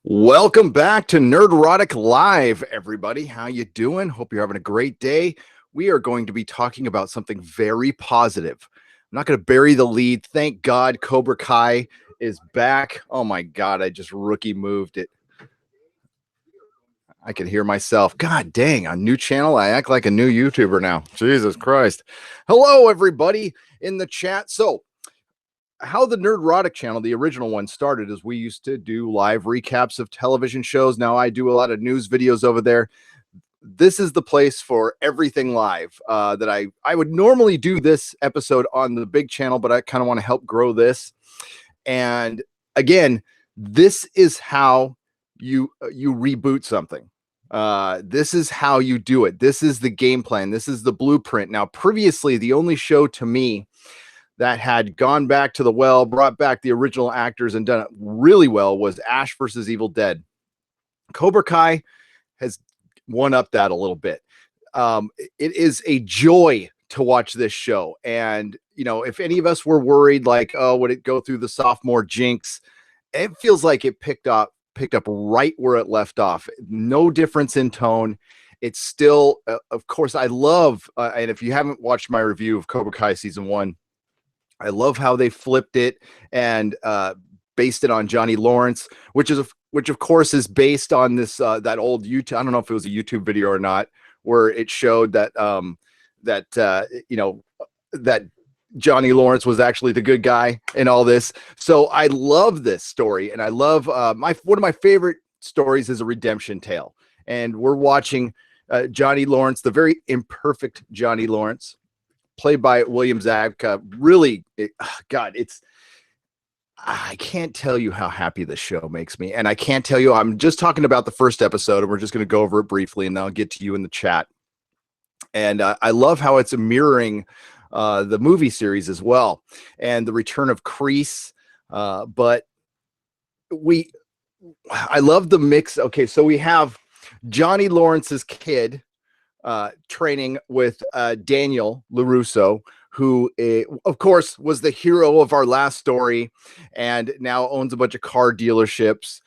Welcome back to Nerdrotic Live, everybody. How you doing? Hope you're having a great day. We are going to be talking about something very positive. I'm not going to bury the lead. Thank God Cobra Kai is back. Oh my God, I just rookie moved it. I can hear myself. God dang, a new channel. I act like a new YouTuber now. Jesus Christ. Hello, everybody in the chat. So, how the Nerdrotic channel, the original one, started is we used to do live recaps of television shows. Now I do a lot of news videos over there. This is the place for everything live that I would normally do this episode on the big channel, but I kind of want to help grow this. And again, this is how you reboot something. This is how you do it. This is the game plan. This is the blueprint. Now, previously, the only show to me that had gone back to the well, brought back the original actors, and done it really well was Ash versus Evil Dead. Cobra Kai has one up that a little bit. It is a joy to watch this show. And, you know, if any of us were worried, like, oh, would it go through the sophomore jinx? It feels like it picked up right where it left off. No difference in tone. It's still, of course, I love, and if you haven't watched my review of Cobra Kai season 1, I love how they flipped it and based it on Johnny Lawrence, which of course is based on this that old YouTube. I don't know if it was a YouTube video or not, where it showed that that Johnny Lawrence was actually the good guy in all this. So I love this story, and I love one of my favorite stories is a redemption tale, and we're watching Johnny Lawrence, the very imperfect Johnny Lawrence, played by William Zabka. Really, I can't tell you how happy this show makes me. And I can't tell you, I'm just talking about the first episode, and we're just going to go over it briefly, and then I'll get to you in the chat. And I love how it's mirroring the movie series as well, and the return of Kreese. But I love the mix. Okay, so we have Johnny Lawrence's kid training with Daniel LaRusso, who, of course, was the hero of our last story and now owns a bunch of car dealerships,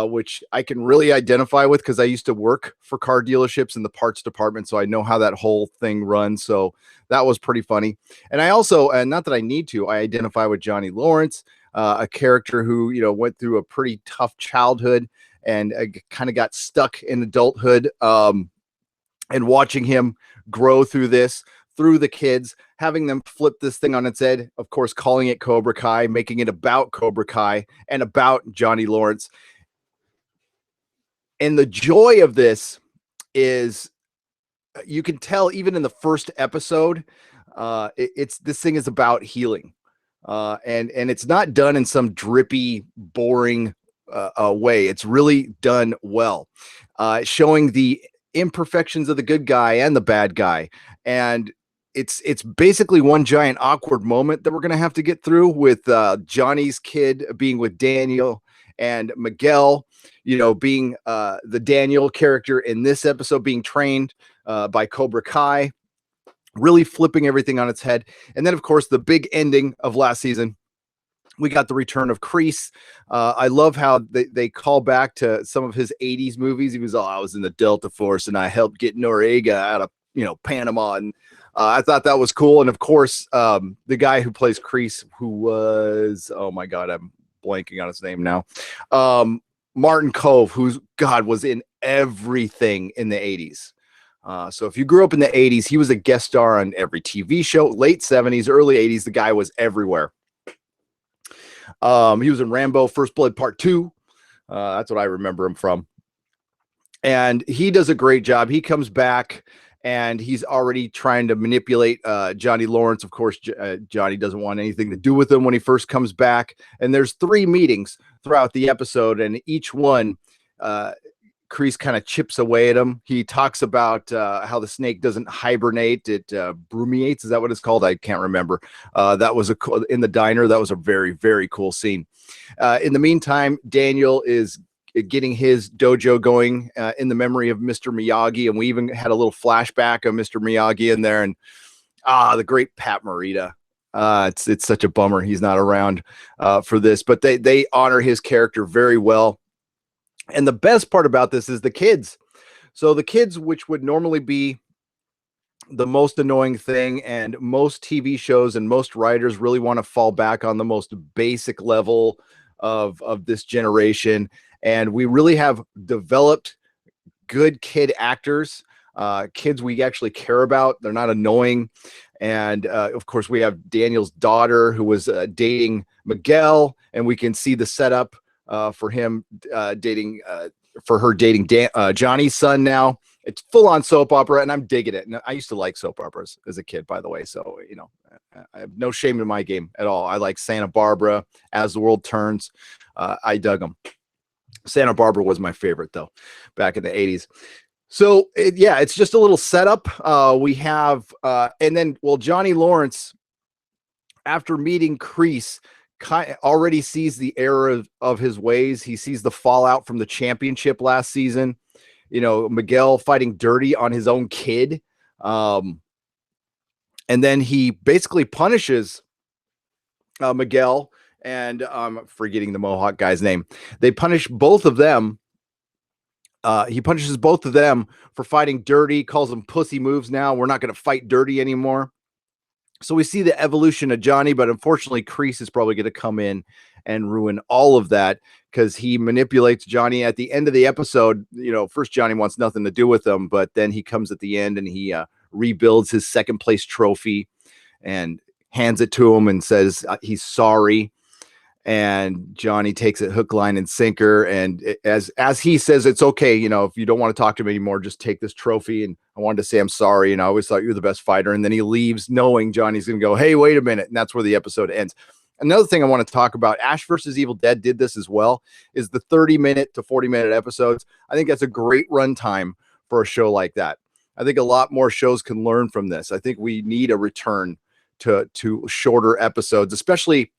which I can really identify with because I used to work for car dealerships in the parts department, so I know how that whole thing runs. So that was pretty funny. And I also, and not that I need to, I identify with Johnny Lawrence, a character who, you know, went through a pretty tough childhood and kind of got stuck in adulthood. And watching him grow through the kids, having them flip this thing on its head, of course, calling it Cobra Kai, making it about Cobra Kai and about Johnny Lawrence. And the joy of this is you can tell even in the first episode, this thing is about healing. And it's not done in some drippy, boring way. It's really done well, showing the imperfections of the good guy and the bad guy. And it's basically one giant awkward moment that we're going to have to get through with Johnny's kid being with Daniel and Miguel, you know, being the Daniel character in this episode being trained by Cobra Kai, really flipping everything on its head. And then, of course, the big ending of last season, we got the return of Kreese. I love how they call back to some of his 80s movies. He was, I was in the Delta Force and I helped get Noriega out of, you know, Panama. And I thought that was cool. And of course, the guy who plays Kreese, who was, oh my God, I'm blanking on his name now. Martin Kove, who's was in everything in the 80s. So if you grew up in the 80s, he was a guest star on every TV show, late 70s, early 80s. The guy was everywhere. He was in Rambo First Blood Part 2. That's what I remember him from. And he does a great job. He comes back and he's already trying to manipulate Johnny Lawrence. Of course, Johnny doesn't want anything to do with him when he first comes back. And there's 3 meetings throughout the episode, and each one, Kreese kind of chips away at him. He talks about how the snake doesn't hibernate; it brumiates. Is that what it's called? I can't remember. That was in the diner. That was a very, very cool scene. In the meantime, Daniel is getting his dojo going in the memory of Mr. Miyagi, and we even had a little flashback of Mr. Miyagi in there, and the great Pat Morita. It's such a bummer he's not around for this, but they honor his character very well. And the best part about this is the kids. So the kids, which would normally be the most annoying thing, and most TV shows and most writers really want to fall back on the most basic level of this generation. And we really have developed good kid actors, kids we actually care about. They're not annoying. And of course, we have Daniel's daughter who was dating Miguel, and we can see the setup for him dating for her dating Johnny's son now. It's full on soap opera, and I'm digging it. And I used to like soap operas as a kid, by the way. So, you know, I have no shame in my game at all. I like Santa Barbara, As the World Turns. I dug them. Santa Barbara was my favorite, though, back in the 80s. So, yeah, it's just a little setup. We have, and then, well, Johnny Lawrence, after meeting Kreese, already sees the error of his ways. He sees the fallout from the championship last season. You know, Miguel fighting dirty on his own kid. And then he basically punishes Miguel, and I'm forgetting the Mohawk guy's name. They punish both of them. He punishes both of them for fighting dirty, calls them pussy moves now. We're not going to fight dirty anymore. So we see the evolution of Johnny, but unfortunately, Kreese is probably going to come in and ruin all of that, because he manipulates Johnny at the end of the episode. You know, first Johnny wants nothing to do with him, but then he comes at the end and he rebuilds his second place trophy and hands it to him and says he's sorry. And Johnny takes it hook, line, and sinker. And as he says, it's okay, you know, if you don't want to talk to me anymore, just take this trophy. And I wanted to say I'm sorry, and I always thought you were the best fighter. And then he leaves knowing Johnny's going to go, hey, wait a minute. And that's where the episode ends. Another thing I want to talk about, Ash versus Evil Dead did this as well, is the 30-minute to 40-minute episodes. I think that's a great runtime for a show like that. I think a lot more shows can learn from this. I think we need a return to shorter episodes, especially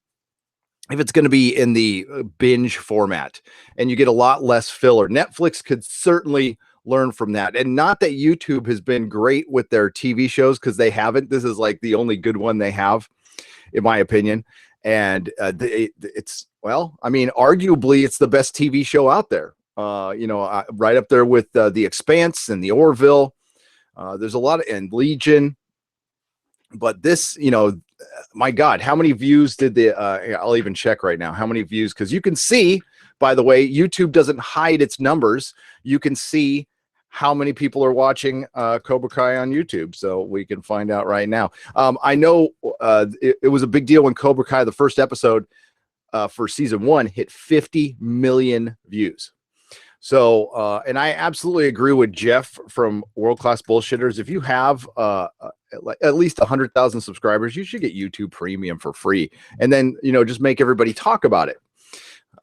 if it's going to be in the binge format, and you get a lot less filler. Netflix could certainly learn from that. And not that YouTube has been great with their TV shows, because they haven't. This is like the only good one they have, in my opinion. And it's, well, I mean, arguably it's the best TV show out there. You know, right up there with The Expanse and The Orville. There's a lot of, and Legion. But this, you know, my God, how many views did I'll even check right now, how many views, because you can see, by the way, YouTube doesn't hide its numbers. You can see how many people are watching Cobra Kai on YouTube. So we can find out right now. I know it was a big deal when Cobra Kai, the first episode for season 1, hit 50 million views. So, and I absolutely agree with Jeff from World Class Bullshitters. If you have at least 100,000 subscribers, you should get YouTube Premium for free, and then, you know, just make everybody talk about it.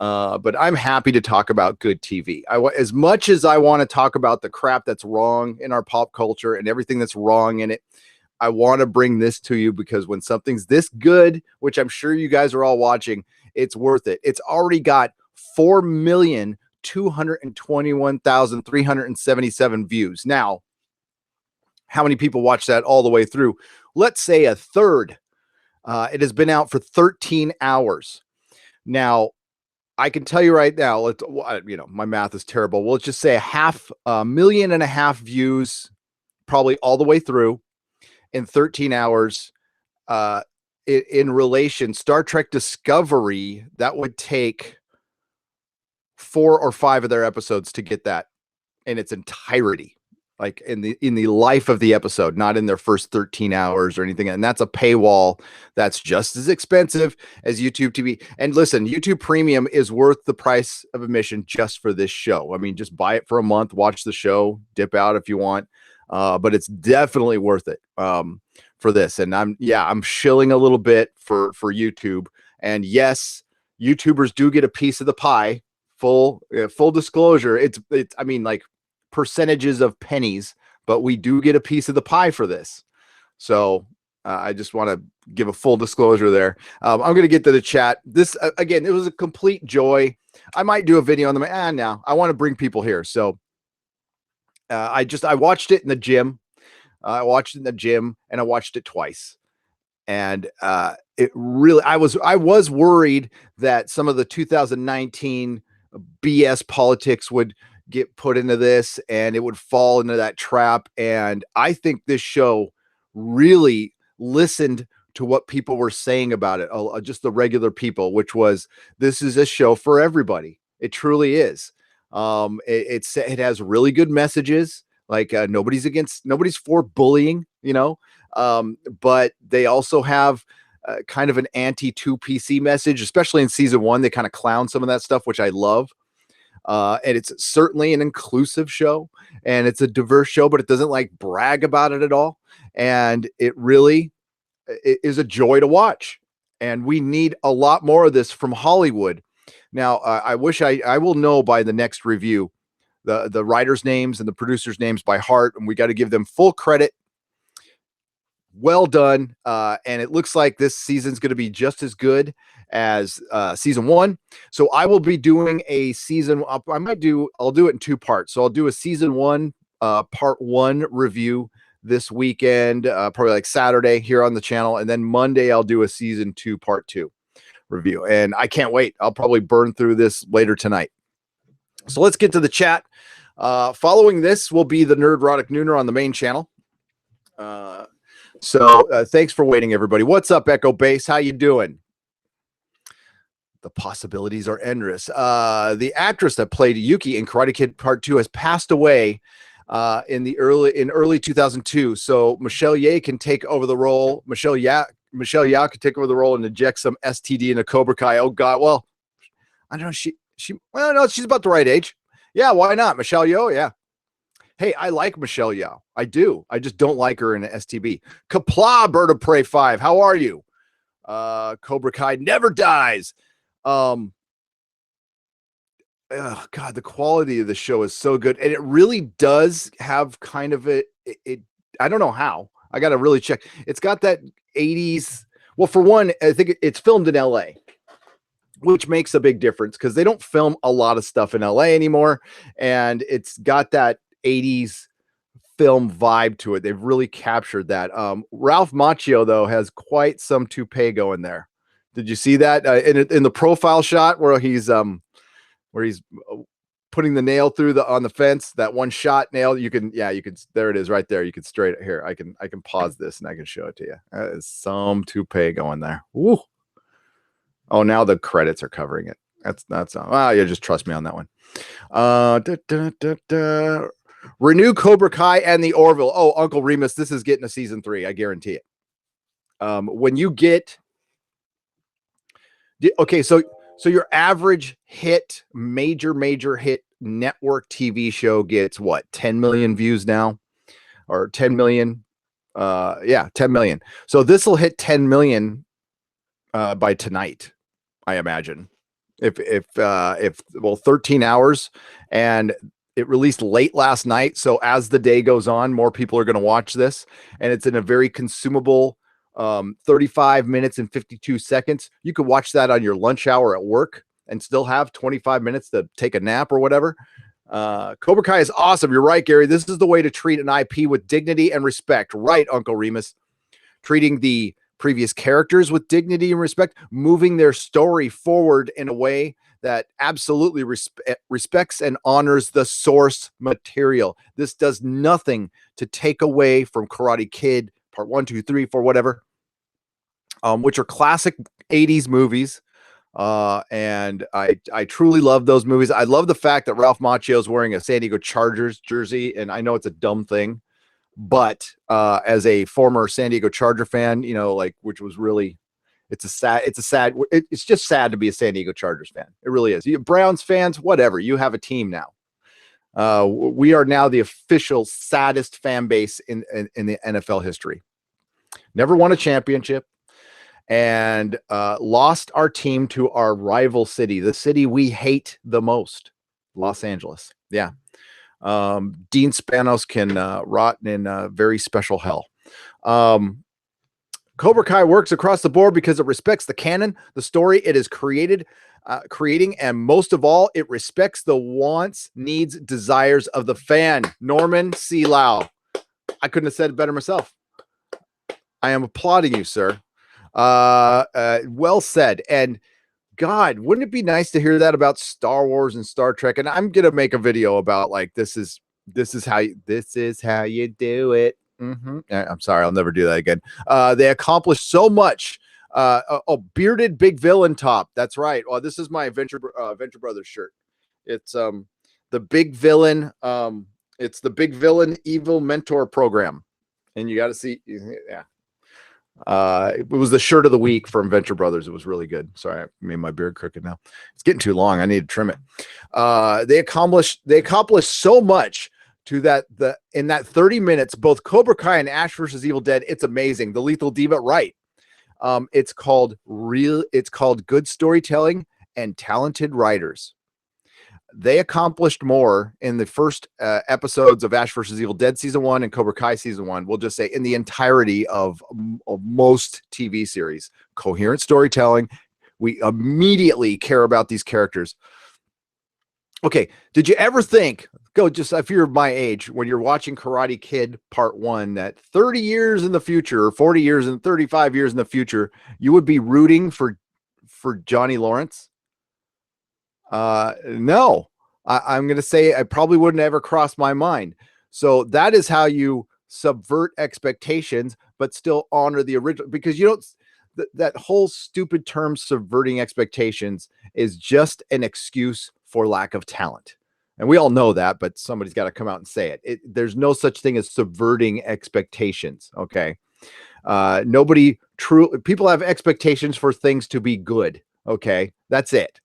But I'm happy to talk about good TV. As much as I want to talk about the crap that's wrong in our pop culture and everything that's wrong in it, I want to bring this to you, because when something's this good, which I'm sure you guys are all watching, it's worth it. It's already got 4,221,377 views. Now, how many people watch that all the way through? Let's say a third. It has been out for 13 hours. Now, I can tell you right now, you know, my math is terrible. We'll just say 500,000 views, probably all the way through in 13 hours. In relation, Star Trek Discovery, that would take 4 or 5 of their episodes to get that in its entirety, like in the life of the episode, not in their first 13 hours or anything. And that's a paywall that's just as expensive as YouTube TV. And listen, YouTube Premium is worth the price of admission just for this show. I mean, just buy it for a month, watch the show, dip out if you want. But it's definitely worth it for this. And I'm shilling a little bit for YouTube. And yes, YouTubers do get a piece of the pie. Full disclosure. It's I mean, like, percentages of pennies, but we do get a piece of the pie for this. So I just want to give a full disclosure there. I'm going to get to the chat. This again, it was a complete joy. I might do a video on them. Now I want to bring people here. So I watched it in the gym. I watched it in the gym, and I watched it twice. And it really, I was worried that some of the 2019 BS politics would get put into this, and it would fall into that trap. And I think this show really listened to what people were saying about it, just the regular people, which was, this is a show for everybody. It truly is. It has really good messages. Like nobody's for bullying, but they also have kind of an anti-2PC message, especially in season 1. They kind of clown some of that stuff, which I love. And it's certainly an inclusive show, and it's a diverse show, but it doesn't like brag about it at all. And it really is a joy to watch. And we need a lot more of this from Hollywood. Now, I wish I will know by the next review the writers' names and the producers' names by heart, and we got to give them full credit. Well done. And it looks like this season's going to be just as good as season 1. So I will be doing a season. I'll do it in 2 parts. So I'll do a season 1, part 1 review this weekend, probably like Saturday here on the channel. And then Monday, I'll do a season 2, part 2 review. And I can't wait. I'll probably burn through this later tonight. So let's get to the chat. Following this will be the Nerdrotic Nooner on the main channel. So thanks for waiting, everybody. What's up, Echo Base? How you doing? The possibilities are endless. The actress that played Yuki in Karate Kid Part 2 has passed away in early 2002. So Michelle Yeoh can take over the role. Michelle Yeoh can take over the role and inject some STD into Cobra Kai. Oh God. Well, I don't know. Well, no, she's about the right age. Yeah, why not? Michelle Yeoh, yeah. Hey, I like Michelle Yeoh. I do. I just don't like her in an STB. Kapla, Bird of Prey 5. How are you? Cobra Kai never dies. Oh God, the quality of the show is so good. And it really does have kind of it. I don't know how. I got to really check. It's got that 80s. Well, for one, I think it's filmed in LA, which makes a big difference because they don't film a lot of stuff in LA anymore. And it's got that 80s film vibe to it. They've really captured that. Ralph Macchio, though, has quite some toupee going there. Did you see that in the profile shot where he's putting the nail through on the fence? That one shot nail. You can there it is right there. You can straight here. I can pause this and I can show it to you. That is some toupee going there. Woo. Oh, now the credits are covering it. That's you just trust me on that one. Renew Cobra Kai and the Orville. Oh, Uncle Remus, this is getting a season 3. I guarantee it. When you get okay, so your average major hit network TV show gets what, 10 million views now, or 10 million? 10 million. So this will hit 10 million by tonight, I imagine. If 13 hours, and it released late last night. So as the day goes on, more people are going to watch this, and it's in a very consumable 35 minutes and 52 seconds. You could watch that on your lunch hour at work and still have 25 minutes to take a nap or whatever. Cobra Kai is awesome. You're right, Gary. This is the way to treat an IP with dignity and respect. Right, Uncle Remus. Treating the previous characters with dignity and respect, moving their story forward in a way that absolutely respects and honors the source material. This does nothing to take away from Karate Kid Part 1, 2, 3, 4, whatever, which are classic 80s movies. And I truly love those movies. I love the fact that Ralph Macchio is wearing a San Diego Chargers jersey, and I know it's a dumb thing, but as a former San Diego Charger fan, which was really, it's just sad to be a San Diego Chargers fan. It really is. You Browns fans, whatever, you have a team now. We are now the official saddest fan base in the NFL history. Never won a championship, and lost our team to our rival city, the city we hate the most, Los Angeles. Yeah. Dean Spanos can rot in a very special hell. Cobra Kai works across the board because it respects the canon, the story it is creating, and most of all, it respects the wants, needs, desires of the fan. Norman C. Lau. I couldn't have said it better myself. I am applauding you, sir. Well said. And God, wouldn't it be nice to hear that about Star Wars and Star Trek? And I'm gonna make a video about like this is how you do it. I'm sorry, I'll never do that again. They accomplished so much. Bearded big villain top. That's right. Well, this is my Venture Brothers shirt. It's the big villain. It's the big villain evil mentor program, and you got to see. Yeah, it was the shirt of the week from Venture Brothers. It was really good. Sorry, I made my beard crooked now. It's getting too long. I need to trim it. They accomplished so much to that in that 30 minutes, both Cobra Kai and Ash versus Evil Dead. It's amazing. The Lethal Diva, right? It's called good storytelling and talented writers. They accomplished more in the first episodes of Ash versus Evil Dead season 1 and Cobra Kai season 1. We'll just say in the entirety of most TV series. Coherent storytelling. We immediately care about these characters. Okay, did you ever think, if you're my age, when you're watching Karate Kid Part 1, that 30 years in the future, or 40 years and 35 years in the future, you would be rooting for Johnny Lawrence? No, I'm going to say I probably wouldn't ever cross my mind. So that is how you subvert expectations, but still honor the original, because you don't, that whole stupid term subverting expectations is just an excuse for lack of talent. And we all know that, but somebody's got to come out and say it. There's no such thing as subverting expectations. Okay. People have expectations for things to be good. Okay. That's it.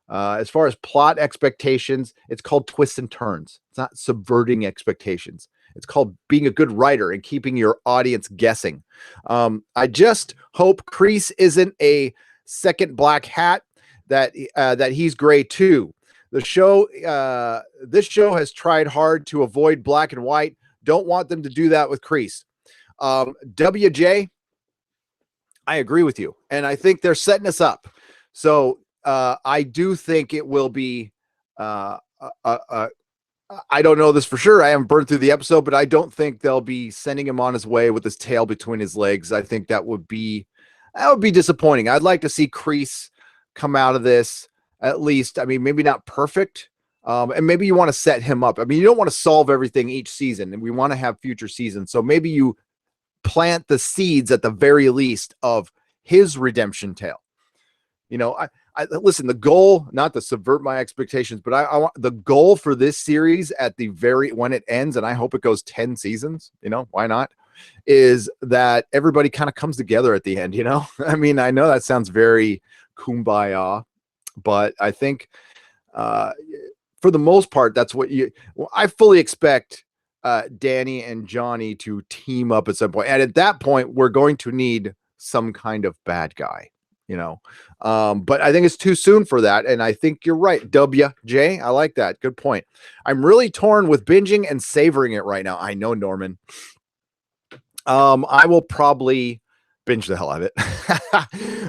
As far as plot expectations, it's called twists and turns. It's not subverting expectations. It's called being a good writer and keeping your audience guessing. I just hope Kreese isn't a second black hat, that he's gray too. This show has tried hard to avoid black and white. Don't want them to do that with Kreese. WJ, I agree with you. And I think they're setting us up. So I do think it will be, I don't know this for sure. I haven't burned through the episode, but I don't think they'll be sending him on his way with his tail between his legs. I think that would be disappointing. I'd like to see Kreese come out of this at least. I mean, maybe not perfect. And maybe you want to set him up. I mean, you don't want to solve everything each season, and we want to have future seasons. So maybe you plant the seeds at the very least of his redemption tale. You know, I listen, the goal, not to subvert my expectations, but I want the goal for this series at the when it ends, and I hope it goes 10 seasons, you know, why not, is that everybody kind of comes together at the end, you know? I mean, I know that sounds very kumbaya, but I think for the most part, that's what I fully expect Danny and Johnny to team up at some point. And at that point, we're going to need some kind of bad guy. You know, but I think it's too soon for that. And I think you're right. WJ, I like that. Good point. I'm really torn with binging and savoring it right now. I know, Norman. I will probably binge the hell out of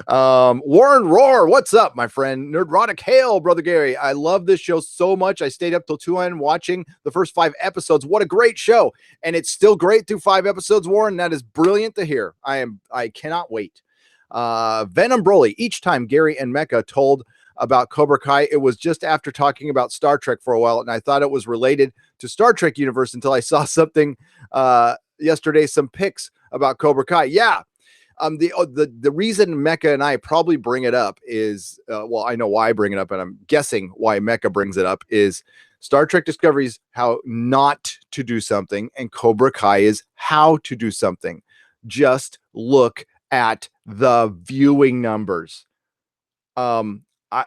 it. Warren Roar, what's up, my friend? Nerdrotic, hail, brother Gary. I love this show so much. I stayed up till 2 a.m. watching the first 5 episodes. What a great show. And it's still great through 5 episodes, Warren. That is brilliant to hear. I cannot wait. Venom Broly, each time Gary and Mecca told about Cobra Kai, it was just after talking about Star Trek for a while, and I thought it was related to Star Trek universe until I saw something yesterday, some pics about Cobra Kai. Yeah. The reason Mecca and I probably bring it up is, well, I know why I bring it up, and I'm guessing why Mecca brings it up is Star Trek Discovery's how not to do something, and Cobra Kai is how to do something. Just look at the viewing numbers.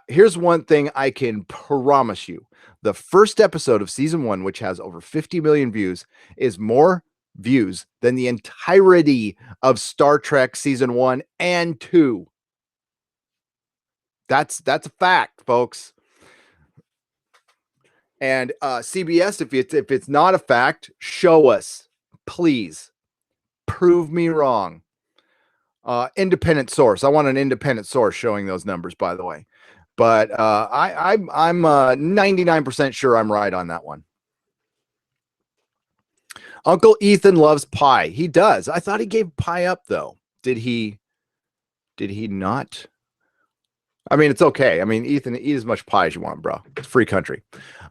Here's one thing I can promise you. The first episode of season 1, which has over 50 million views, is more views than the entirety of Star Trek season 1 and 2. That's a fact, folks. And CBS, if it's not a fact, show us, please. Prove me wrong. Independent source. I want an independent source showing those numbers, by the way. But I'm 99% sure I'm right on that one. Uncle Ethan loves pie. He does. I thought he gave pie up, though. Did he not? I mean, it's okay. I mean, Ethan, eat as much pie as you want, bro. It's free country.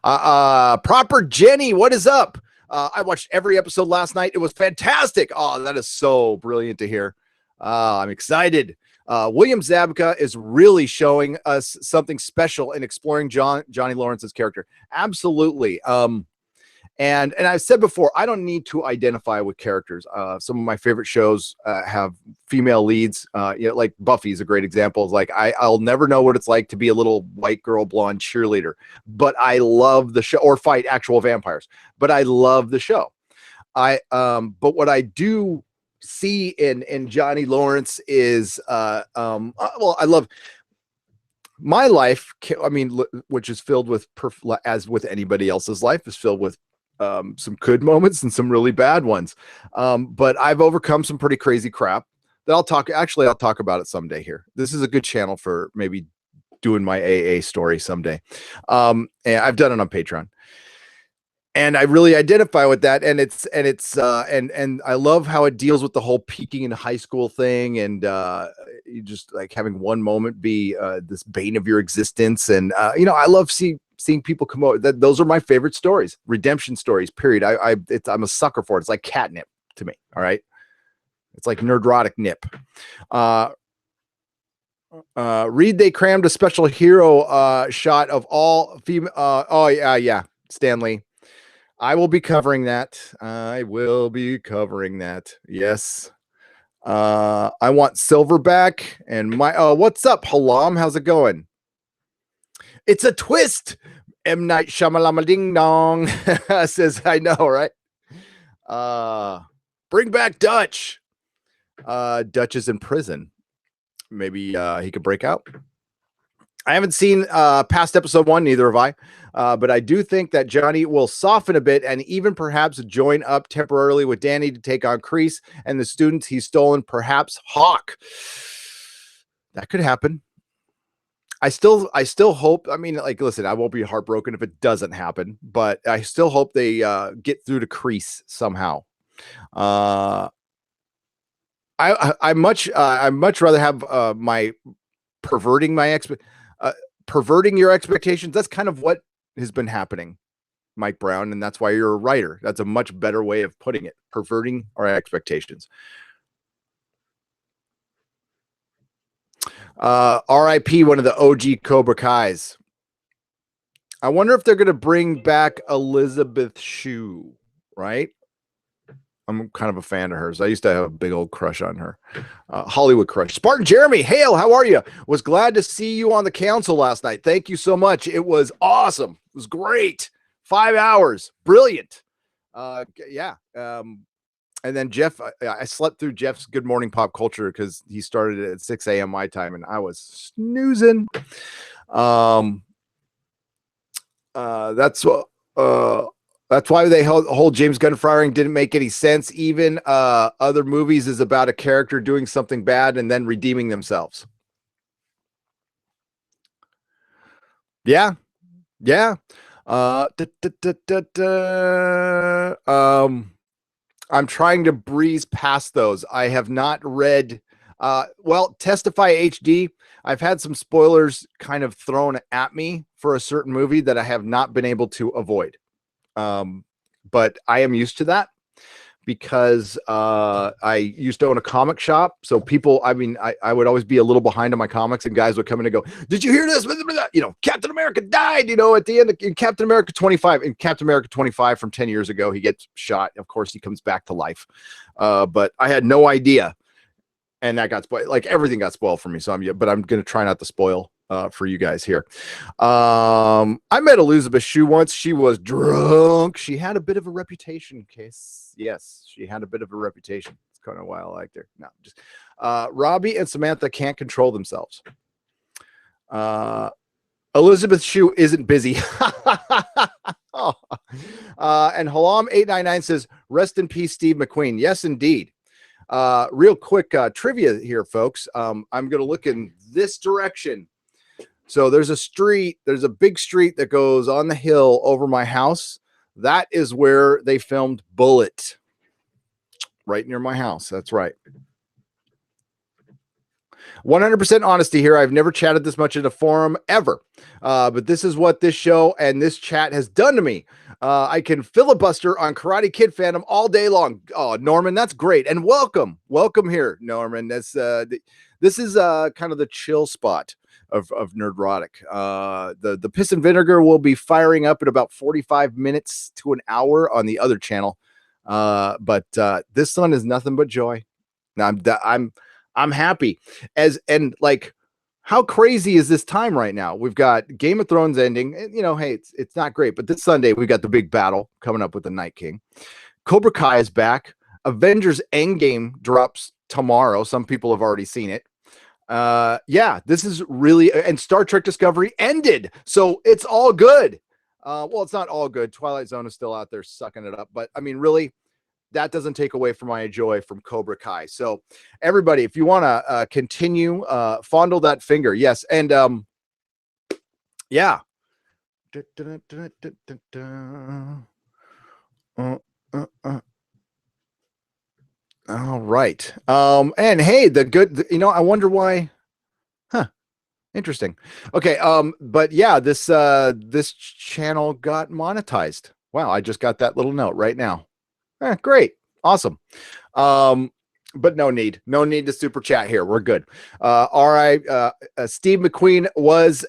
Proper Jenny, what is up? I watched every episode last night. It was fantastic. Oh, that is so brilliant to hear. I'm excited. William Zabka is really showing us something special in exploring Johnny Lawrence's character. Absolutely. And I've said before, I don't need to identify with characters. Some of my favorite shows have female leads. Like Buffy is a great example. It's like I'll never know what it's like to be a little white girl blonde cheerleader, but I love the show, or fight actual vampires. But I love the show. But what I do see in Johnny Lawrence is well, I love my life. I mean, which is filled with, as with anybody else's life, is filled with some good moments and some really bad ones. But I've overcome some pretty crazy crap that I'll talk about it someday here. This is a good channel for maybe doing my AA story someday. And I've done it on Patreon. And I really identify with that. And and I love how it deals with the whole peaking in high school thing. And you just like having one moment be this bane of your existence. And, I love seeing people come over. Those are my favorite stories, redemption stories, period. I'm a sucker for it. It's like catnip to me. All right. It's like nerdrotic nip. Reed, they crammed a special hero shot of all female. Oh yeah. Stanley. I will be covering that. Yes. I want Silverback and my, what's up, Halam? How's it going? It's a twist. M. Night Shyamalama Ding Dong says, I know, right? Bring back Dutch. Dutch is in prison. Maybe he could break out. I haven't seen past episode 1, neither have I. But I do think that Johnny will soften a bit and even perhaps join up temporarily with Danny to take on Kreese and the students he's stolen, perhaps Hawk. That could happen. I still hope, I mean, like, listen, I won't be heartbroken if it doesn't happen, but I still hope they get through to Kreese somehow. I much rather have my perverting your expectations. That's kind of what has been happening, Mike Brown, and that's why you're a writer. That's a much better way of putting it. Perverting our expectations. RIP, one of the OG Cobra Kais. I wonder if they're going to bring back Elizabeth Shue, right? I'm kind of a fan of hers. I used to have a big old crush on her. Hollywood crush. Spartan Jeremy, hail, how are you? Was glad to see you on the council last night. Thank you so much. It was awesome. It was great. 5 hours. Brilliant. Yeah. And then Jeff, I slept through Jeff's Good Morning Pop Culture because he started at 6 a.m. my time, and I was snoozing. That's why they whole James Gunn firing didn't make any sense. Even other movies is about a character doing something bad and then redeeming themselves. Yeah. I'm trying to breeze past those. I have not read. Well, Testify HD. I've had some spoilers kind of thrown at me for a certain movie that I have not been able to avoid. But I am used to that because I used to own a comic shop. So people, I mean, I would always be a little behind on my comics, and guys would come in and go, "Did you hear this? Captain America died, at the end of Captain America 25. In Captain America 25 from 10 years ago, he gets shot. Of course, he comes back to life. But I had no idea. And that got spoiled. Like, everything got spoiled for me. So I'm going to try not to spoil for you guys here. I met Elizabeth Shue once. She was drunk. She had a bit of a reputation, Case. Yes, she had a bit of a reputation. It's kind of why I liked her. No, just Robbie and Samantha can't control themselves. Elizabeth Shue isn't busy. Oh. And Halam899 says, rest in peace, Steve McQueen. Yes, indeed. Real quick trivia here, folks. I'm going to look in this direction. So there's a big street that goes on the hill over my house. That is where they filmed Bullet, right near my house. That's right. 100% honesty here. I've never chatted this much in a forum ever, but this is what this show and this chat has done to me. I can filibuster on Karate Kid fandom all day long. Oh, Norman, that's great. And welcome here, Norman. That's this is kind of the chill spot of Nerdrotic. The Piss and Vinegar will be firing up in about 45 minutes to an hour on the other channel. But this one is nothing but joy. Now I'm happy and like, how crazy is this time right now? We've got Game of Thrones ending, and, you know, hey, it's not great, but this Sunday we've got the big battle coming up with the Night King. Cobra Kai is back. Avengers Endgame drops tomorrow. Some people have already seen it. Yeah, this is really, and Star Trek Discovery ended, so it's all good. Well, it's not all good. Twilight Zone is still out there sucking it up, but I mean, really, that doesn't take away from my joy from Cobra Kai. So everybody, if you want to continue, fondle that finger. Yes. And yeah. All right. And hey, I wonder why. Huh. Interesting. Okay. But yeah, this channel got monetized. Wow. I just got that little note right now. Great. Awesome. But no need to super chat here. We're good. All right. Steve McQueen was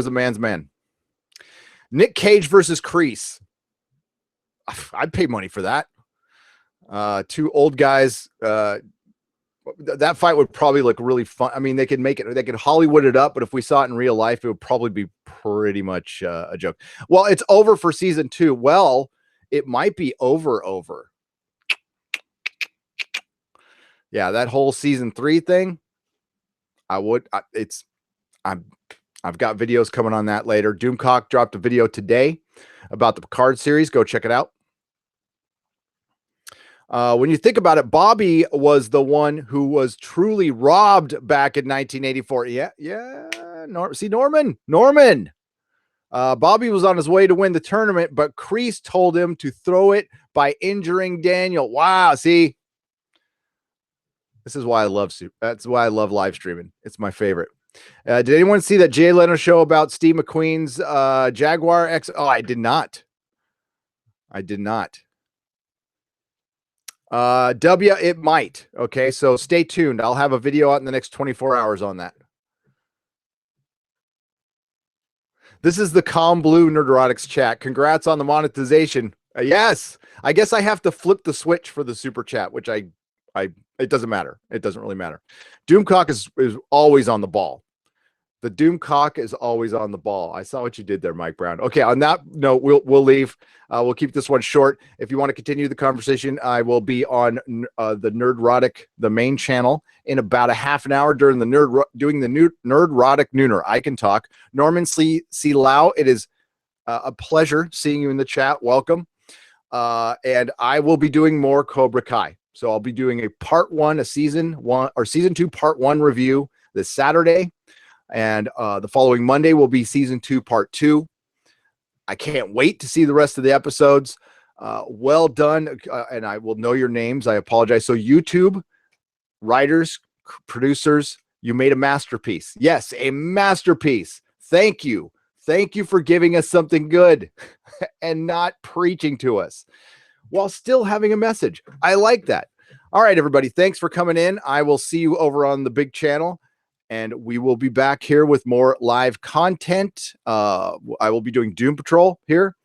a man's man. Nick Cage versus Kreese. I'd pay money for that. Two old guys. That fight would probably look really fun. I mean, they could Hollywood it up, but if we saw it in real life, it would probably be pretty much a joke. Well, it's over for season 2. Well, it might be over. Yeah, that whole season 3 thing. I've got videos coming on that later. Doomcock dropped a video today about the Picard series. Go check it out. When you think about it, Bobby was the one who was truly robbed back in 1984. Yeah. Norman. Bobby was on his way to win the tournament, but Kreese told him to throw it by injuring Daniel. Wow. See, this is why that's why I love live streaming. It's my favorite. Did anyone see that Jay Leno show about Steve McQueen's Jaguar X? Oh, I did not. It might. Okay. So stay tuned. I'll have a video out in the next 24 hours on that. This is the Calm Blue Nerdrotics chat. Congrats on the monetization. Yes. I guess I have to flip the switch for the super chat, which it doesn't matter. It doesn't really matter. Doomcock is always on the ball. The Doomcock is always on the ball. I saw what you did there, Mike Brown. Okay, on that note, we'll leave. We'll keep this one short. If you want to continue the conversation, I will be on the Nerdrotic, the main channel, in about a half an hour doing the Nerdrotic Nooner. I can talk. Norman C. Lau, it is a pleasure seeing you in the chat. Welcome. And I will be doing more Cobra Kai. So I'll be doing a season 2 part 1 review this Saturday. And the following Monday will be season 2, part 2. I can't wait to see the rest of the episodes. Well done. And I will know your names. I apologize. So YouTube, writers, producers, you made a masterpiece. Yes, a masterpiece. Thank you. Thank you for giving us something good and not preaching to us while still having a message. I like that. All right, everybody. Thanks for coming in. I will see you over on the big channel. And we will be back here with more live content. I will be doing Doom Patrol here,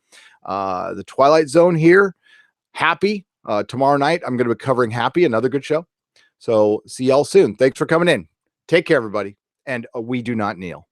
the Twilight Zone here, Happy. Tomorrow night, I'm going to be covering Happy, another good show. So see y'all soon. Thanks for coming in. Take care, everybody. And we do not kneel.